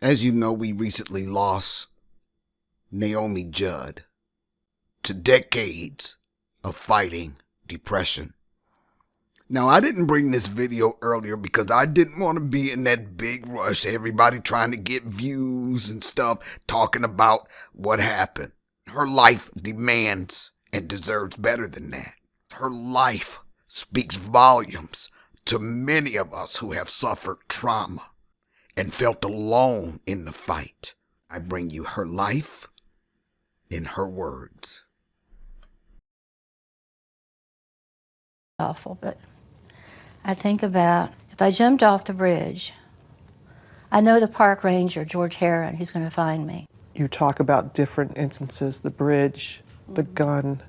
As you know, we recently lost Naomi Judd to decades of fighting depression. Now, I didn't bring this video earlier because I didn't want to be in that big rush, everybody trying to get views and stuff, talking about what happened. Her life demands and deserves better than that. Her life speaks volumes to many of us who have suffered trauma and felt alone in the fight. I bring you her life in her words. Awful, but I think about if I jumped off the bridge, I know the park ranger, George Heron, who's going to find me. You talk about different instances, the bridge, the gun.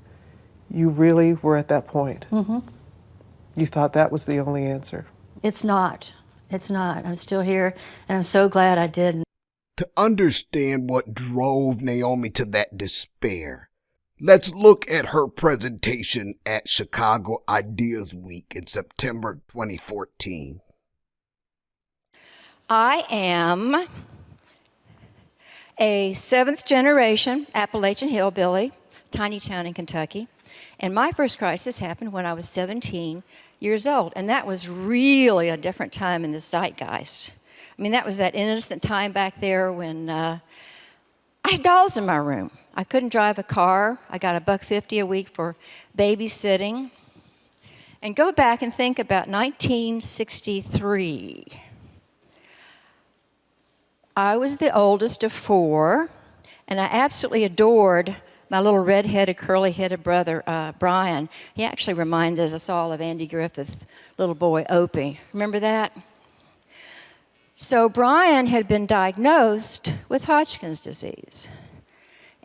You really were at that point. You thought that was the only answer. It's not. It's not. I'm still here, and I'm so glad I didn't. To understand what drove Naomi to that despair, let's look at her presentation at Chicago Ideas Week in September 2014. I am a seventh generation Appalachian hillbilly, tiny town in Kentucky. And my first crisis happened when I was 17 years old. And that was really a different time in the zeitgeist. I mean, that was that innocent time back there when I had dolls in my room. I couldn't drive a car. I got $1.50 a week for babysitting. And go back and think about 1963. I was the oldest of four, and I absolutely adored my little red-headed, curly-headed brother, Brian. He actually reminded us all of Andy Griffith, little boy Opie. Remember that? So Brian had been diagnosed with Hodgkin's disease.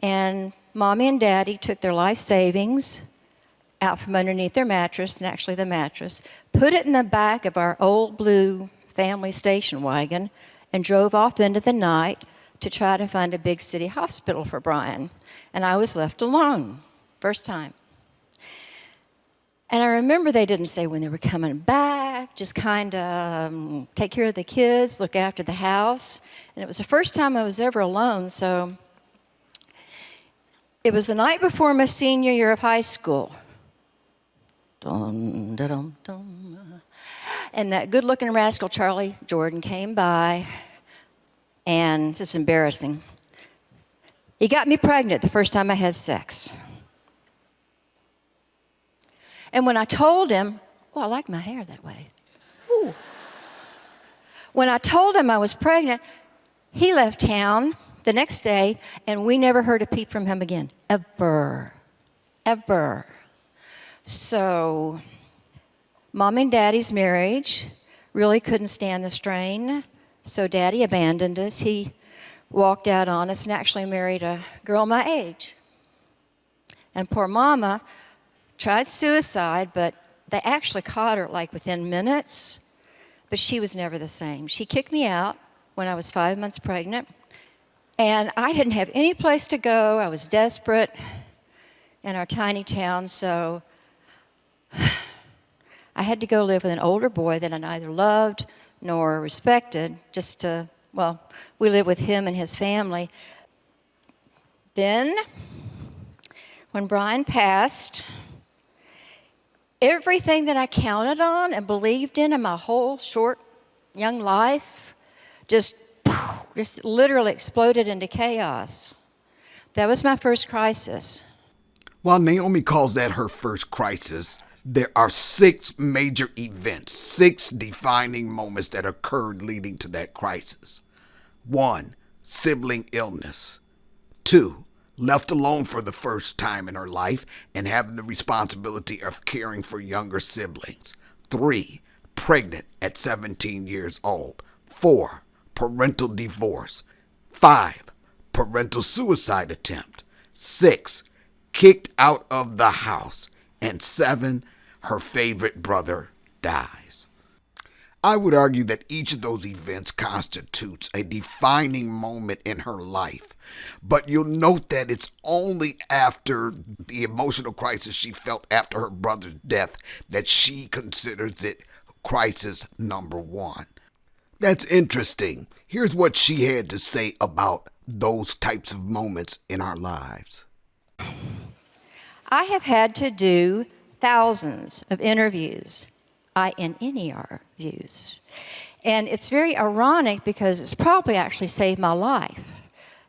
And Mommy and Daddy took their life savings out from underneath their mattress, and actually the mattress, put it in the back of our old blue family station wagon, and drove off into the night to try to find a big city hospital for Brian. And I was left alone, first time. And I remember they didn't say when they were coming back, just kind of take care of the kids, look after the house. And it was the first time I was ever alone, so it was the night before my senior year of high school. Dun, dun, dun, dun. And that good-looking rascal, Charlie Jordan, came by, and it's just embarrassing. He got me pregnant the first time I had sex. And when I told him, I like my hair that way. Ooh. When I told him I was pregnant, he left town the next day, and we never heard a peep from him again, ever. So Mom and Daddy's marriage really couldn't stand the strain, so Daddy abandoned us. He walked out on us and actually married a girl my age. And poor Mama tried suicide, but they actually caught her like within minutes, but she was never the same. She kicked me out when I was 5 months pregnant, and I didn't have any place to go. I was desperate in our tiny town, so I had to go live with an older boy that I neither loved nor respected, we lived with him and his family. Then, when Brian passed, everything that I counted on and believed in my whole short, young life just literally exploded into chaos. That was my first crisis. While Naomi calls that her first crisis, there are 6 major events, 6 defining moments that occurred leading to that crisis. 1, sibling illness. 2, left alone for the first time in her life and having the responsibility of caring for younger siblings. 3, pregnant at 17 years old. 4, parental divorce. 5, parental suicide attempt. 6, kicked out of the house. And 7, her favorite brother dies. I would argue that each of those events constitutes a defining moment in her life, but you'll note that it's only after the emotional crisis she felt after her brother's death that she considers it crisis number 1. That's interesting. Here's what she had to say about those types of moments in our lives. I have had to do thousands of interviews, INNER views. And it's very ironic because it's probably actually saved my life.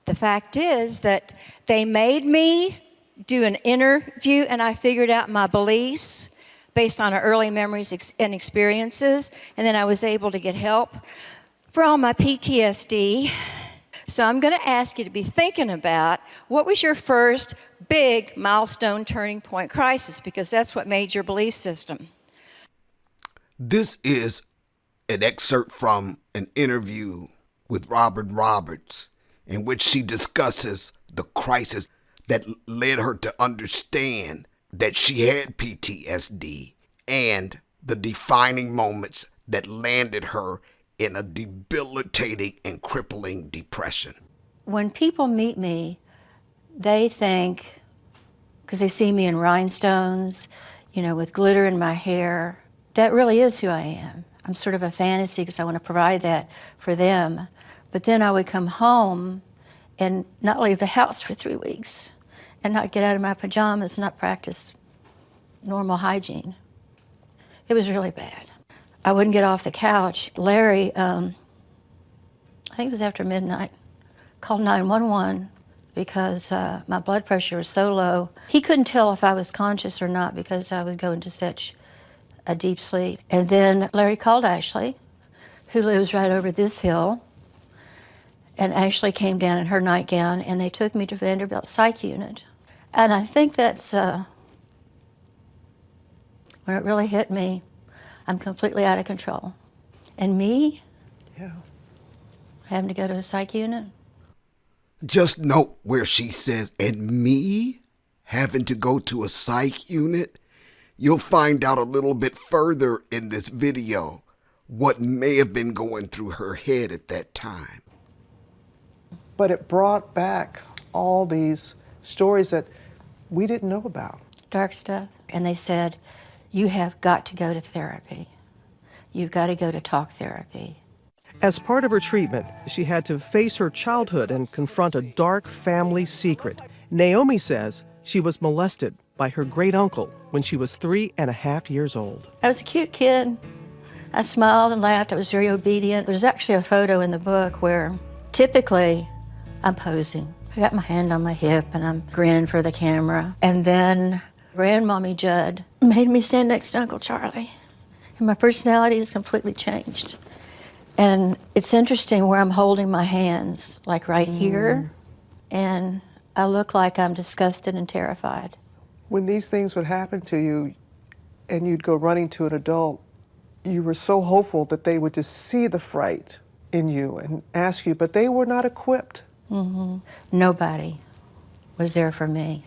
The fact is that they made me do an interview and I figured out my beliefs based on our early memories and experiences, and then I was able to get help for all my PTSD. So I'm going to ask you to be thinking about what was your first big milestone turning point crisis, because that's what made your belief system. This is an excerpt from an interview with Robert Roberts in which she discusses the crisis that led her to understand that she had PTSD and the defining moments that landed her in a debilitating and crippling depression. When people meet me, they think, because they see me in rhinestones, with glitter in my hair, that really is who I am. I'm sort of a fantasy because I want to provide that for them. But then I would come home and not leave the house for 3 weeks and not get out of my pajamas, not practice normal hygiene. It was really bad. I wouldn't get off the couch. Larry, I think it was after midnight, called 911 because my blood pressure was so low. He couldn't tell if I was conscious or not because I would go into such a deep sleep. And then Larry called Ashley, who lives right over this hill, and Ashley came down in her nightgown and they took me to Vanderbilt Psych Unit. And I think that's when it really hit me, I'm completely out of control. And me? Yeah. Having to go to a psych unit? Just note where she says, and me having to go to a psych unit. You'll find out a little bit further in this video what may have been going through her head at that time. But it brought back all these stories that we didn't know about. Dark stuff. And they said, you have got to go to therapy. You've got to go to talk therapy. As part of her treatment, she had to face her childhood and confront a dark family secret. Naomi says she was molested by her great-uncle when she was 3.5 years old. I was a cute kid. I smiled and laughed. I was very obedient. There's actually a photo in the book where typically I'm posing. I got my hand on my hip and I'm grinning for the camera. And then Grandmommy Judd made me stand next to Uncle Charlie. And my personality has completely changed. And it's interesting where I'm holding my hands, like right here, and I look like I'm disgusted and terrified. When these things would happen to you and you'd go running to an adult, you were so hopeful that they would just see the fright in you and ask you, but they were not equipped. Nobody was there for me.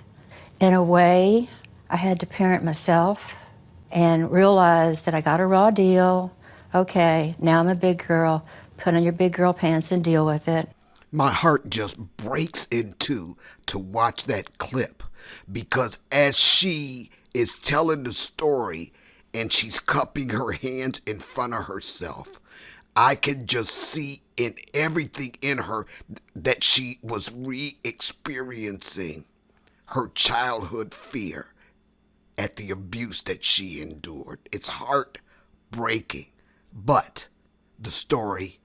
In a way, I had to parent myself and realize that I got a raw deal. Okay, now I'm a big girl. Put on your big girl pants and deal with it. My heart just breaks in two to watch that clip, because as she is telling the story and she's cupping her hands in front of herself, I can just see in everything in her that she was re-experiencing her childhood fear at the abuse that she endured. It's heartbreaking, but the story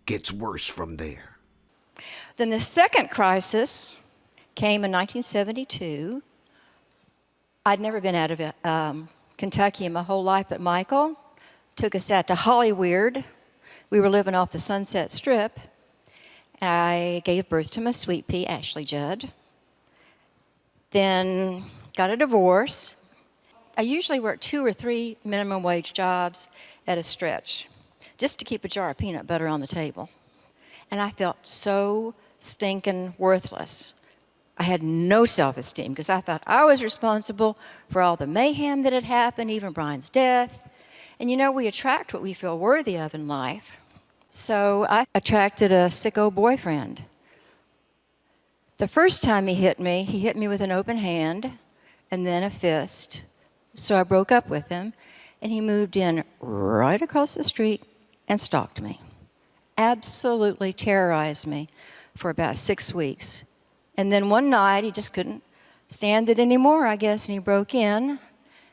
gets worse from there. Then the second crisis came in 1972. I'd never been out of Kentucky in my whole life, but Michael took us out to Hollyweird. We were living off the Sunset Strip. I gave birth to my sweet pea, Ashley Judd. Then got a divorce. I usually work 2 or 3 minimum wage jobs at a stretch, just to keep a jar of peanut butter on the table. And I felt so stinking worthless. I had no self-esteem because I thought I was responsible for all the mayhem that had happened, even Brian's death. And we attract what we feel worthy of in life. So I attracted a sicko boyfriend. The first time he hit me with an open hand and then a fist. So I broke up with him, and he moved in right across the street and stalked me. absolutely terrorized me for about 6 weeks. And then one night, he just couldn't stand it anymore, I guess, and he broke in,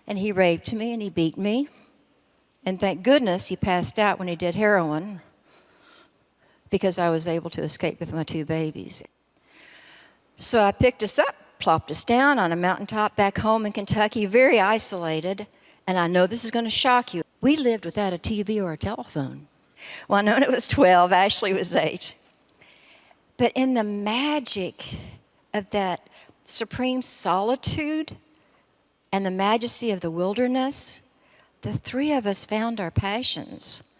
and he raped me, and he beat me. And thank goodness he passed out when he did heroin, because I was able to escape with my 2 babies. So I picked us up, plopped us down on a mountaintop back home in Kentucky, very isolated. And I know this is going to shock you. We lived without a TV or a telephone. Winona was 12, Ashley was 8. But in the magic of that supreme solitude and the majesty of the wilderness, the 3 of us found our passions.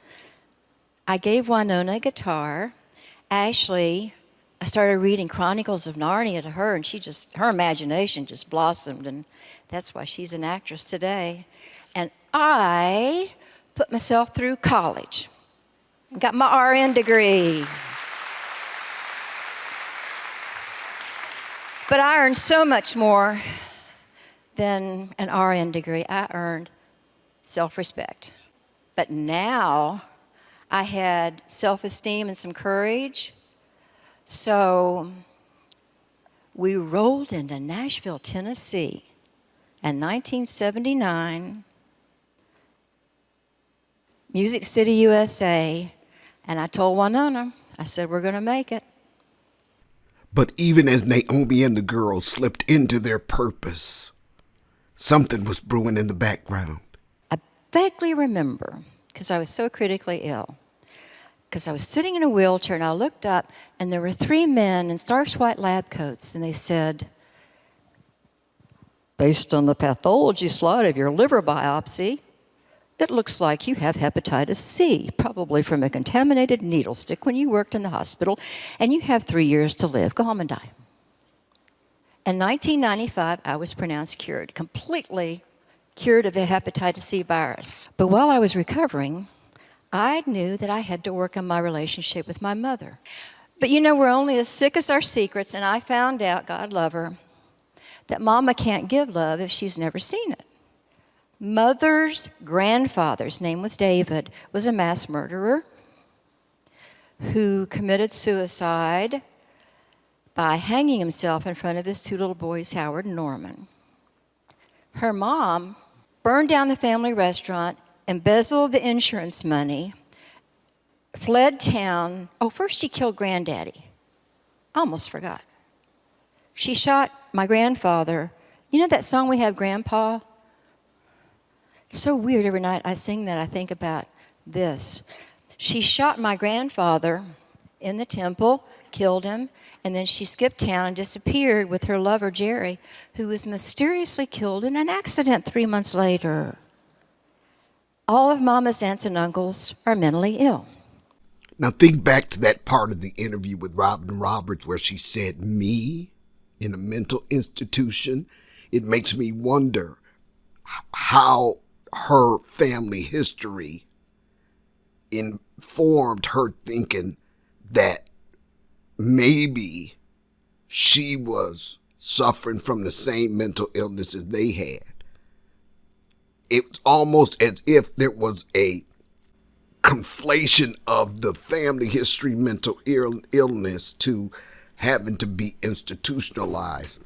I gave Winona a guitar. Ashley, I started reading Chronicles of Narnia to her, and her imagination just blossomed, and that's why she's an actress today. And I put myself through college. Got my RN degree. But I earned so much more than an RN degree. I earned self-respect. But now I had self-esteem and some courage. So we rolled into Nashville, Tennessee in 1979. Music City, USA, and I told Winona, I said, we're going to make it. But even as Naomi and the girls slipped into their purpose, something was brewing in the background. I vaguely remember, because I was so critically ill, because I was sitting in a wheelchair, and I looked up, and there were 3 men in starched white lab coats, and they said, based on the pathology slide of your liver biopsy, it looks like you have hepatitis C, probably from a contaminated needle stick when you worked in the hospital, and you have 3 years to live. Go home and die. In 1995, I was pronounced cured, completely cured of the hepatitis C virus. But while I was recovering, I knew that I had to work on my relationship with my mother. But you know, we're only as sick as our secrets, and I found out, God love her, that Mama can't give love if she's never seen it. Mother's grandfather's name was David, was a mass murderer who committed suicide by hanging himself in front of his 2 little boys, Howard and Norman. Her mom burned down the family restaurant, embezzled the insurance money, fled town. Oh, first she killed Granddaddy. I almost forgot. She shot my grandfather. You know that song we have, Grandpa? It's so weird. Every night I sing that, I think about this. She shot my grandfather in the temple, killed him, and then she skipped town and disappeared with her lover, Jerry, who was mysteriously killed in an accident 3 months later. All of Mama's aunts and uncles are mentally ill. Now think back to that part of the interview with Robin Roberts where she said, me in a mental institution. It makes me wonder how her family history informed her thinking that maybe she was suffering from the same mental illness as they had. It's almost as if there was a conflation of the family history mental illness to having to be institutionalized.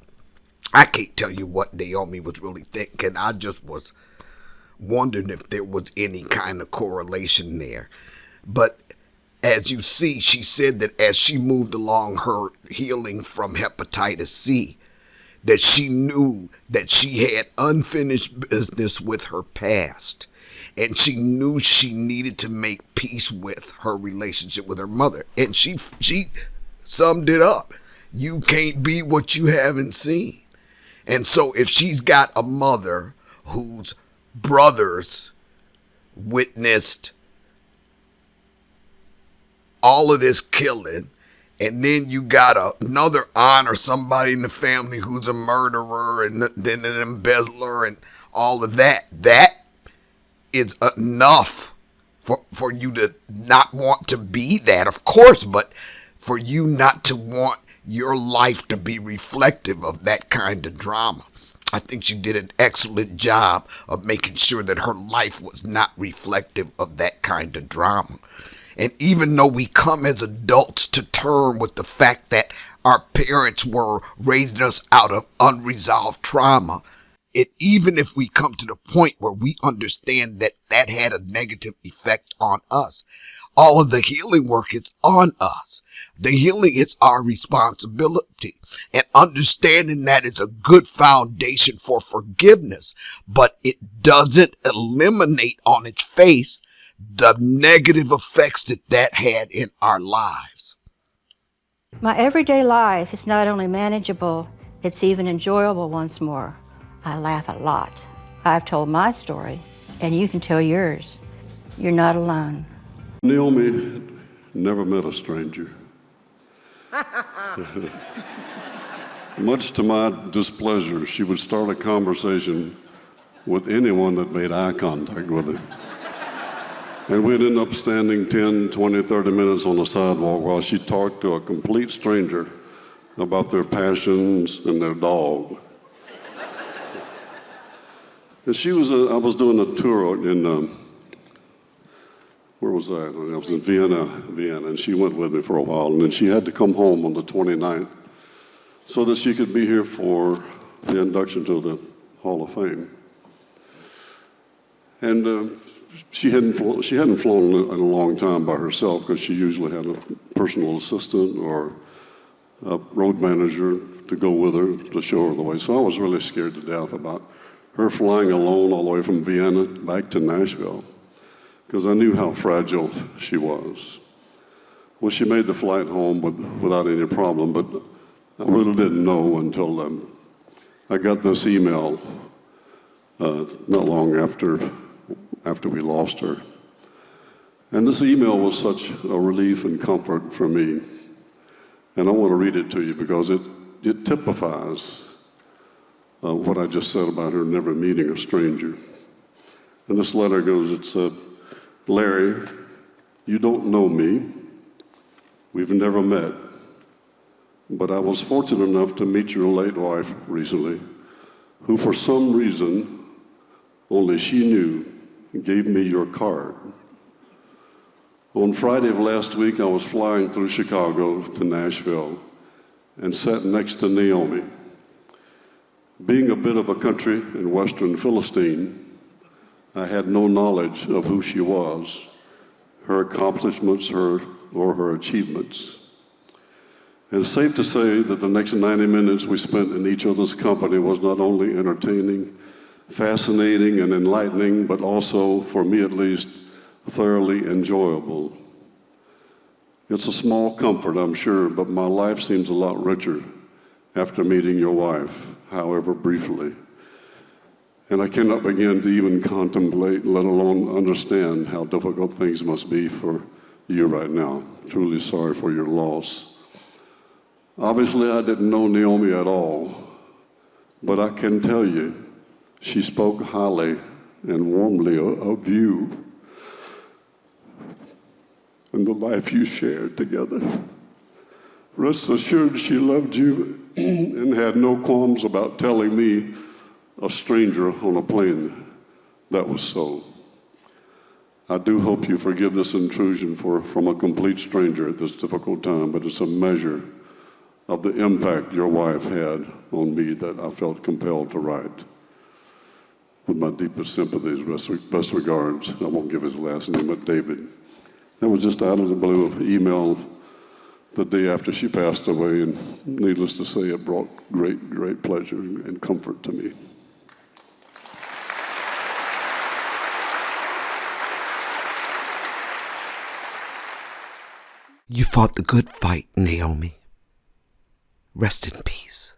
I can't tell you what Naomi was really thinking. I just was wondering if there was any kind of correlation there. But as you see, she said that as she moved along her healing from hepatitis C, that she knew that she had unfinished business with her past. And she knew she needed to make peace with her relationship with her mother. And she summed it up. You can't be what you haven't seen. And so if she's got a mother whose brothers witnessed all of this killing, and then you got another aunt or somebody in the family who's a murderer and then an embezzler and all of that, that is enough for you to not want to be that, of course, but for you not to want your life to be reflective of that kind of drama. I think she did an excellent job of making sure that her life was not reflective of that kind of drama. And even though we come as adults to term with the fact that our parents were raising us out of unresolved trauma, even if we come to the point where we understand that that had a negative effect on us, all of the healing work is on us. The healing is our responsibility. And understanding that is a good foundation for forgiveness, but it doesn't eliminate on its face the negative effects that had in our lives. My everyday life is not only manageable, it's even enjoyable once more. I laugh a lot. I've told my story, and you can tell yours. You're not alone. Naomi never met a stranger. Much to my displeasure, she would start a conversation with anyone that made eye contact with her. And we'd end up standing 10, 20, 30 minutes on the sidewalk while she talked to a complete stranger about their passions and their dog. And I was doing a tour in, where was I? I was in Vienna, and she went with me for a while, and then she had to come home on the 29th so that she could be here for the induction to the Hall of Fame. And she hadn't flown in a long time by herself because she usually had a personal assistant or a road manager to go with her to show her the way. So I was really scared to death about her flying alone all the way from Vienna back to Nashville, because I knew how fragile she was. Well, she made the flight home without any problem, but I really didn't know until I got this email not long after we lost her. And this email was such a relief and comfort for me. And I want to read it to you because it typifies what I just said about her never meeting a stranger. And this letter goes, it said, "Larry, you don't know me. We've never met. But I was fortunate enough to meet your late wife recently, who for some reason, only she knew, gave me your card. On Friday of last week, I was flying through Chicago to Nashville and sat next to Naomi. Being a bit of a country and Western Philistine, I had no knowledge of who she was, her accomplishments, or her achievements. And it's safe to say that the next 90 minutes we spent in each other's company was not only entertaining, fascinating, and enlightening, but also, for me at least, thoroughly enjoyable. It's a small comfort, I'm sure, but my life seems a lot richer after meeting your wife, however briefly. And I cannot begin to even contemplate, let alone understand, how difficult things must be for you right now. Truly sorry for your loss. Obviously, I didn't know Naomi at all, but I can tell you, she spoke highly and warmly of you and the life you shared together. Rest assured, she loved you and had no qualms about telling me, a stranger on a plane, that was so. I do hope you forgive this intrusion from a complete stranger at this difficult time, but it's a measure of the impact your wife had on me that I felt compelled to write. With my deepest sympathies, best regards, I won't give his last name, but David. That was just out of the blue email the day after she passed away, and needless to say, it brought great, great pleasure and comfort to me. You fought the good fight, Naomi. Rest in peace.